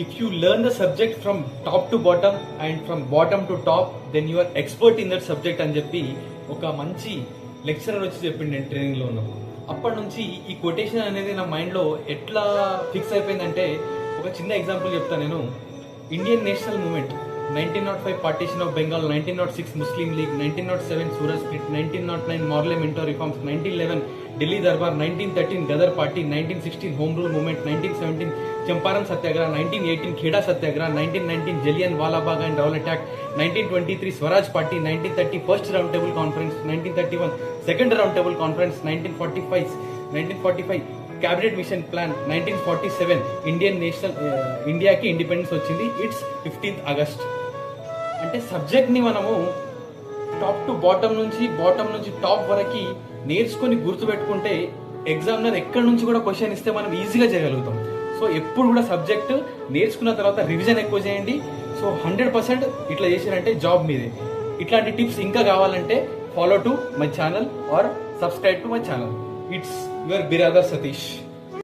if you learn the subject from top to bottom and from bottom to top, then you are expert in that subject అని చెప్పి ఒక మంచి lecturer వచ్చి చెప్పింది నేను ట్రైనింగ్లో ఉన్నప్పుడు. అప్పటి నుంచి ఈ కొటేషన్ అనేది నా మైండ్లో ఎట్లా ఫిక్స్ అయిపోయిందంటే, ఒక చిన్న ఎగ్జాంపుల్ చెప్తాను నేను. Indian national movement, 1905 partition of Bengal, 1906 Muslim League, 1907 Surat split, 1909 Morley Minto reforms, 1911 Delhi Durbar, 1913 Ghadar party, 1916 home rule movement, 1917 Champaran Satyagraha, 1918 Kheda Satyagraha, 1919 Jallian Walabagh and Rowlatt Act, 1923 Swaraj party, 1930 first round table conference, 1931 second round table conference, 1945 cabinet mission plan, 1947 ఇండియాకి independence వచ్చింది. It's 15th August. అంటే సబ్జెక్ట్ని మనము top to bottom నుంచి top వరకు నేర్చుకొని గుర్తుపెట్టుకుంటే examiner ఎక్కడి నుంచి కూడా క్వశ్చన్ ఇస్తే మనం ఈజీగా చేయగలుగుతాం. సో ఎప్పుడు కూడా సబ్జెక్ట్ నేర్చుకున్న తర్వాత రివిజన్ ఎక్కువ చేయండి. సో 100% ఇట్లా చేశారంటే జాబ్ మీదే. ఇట్లాంటి టిప్స్ ఇంకా కావాలంటే follow to my channel or subscribe to my channel. It's your Biradar Satish.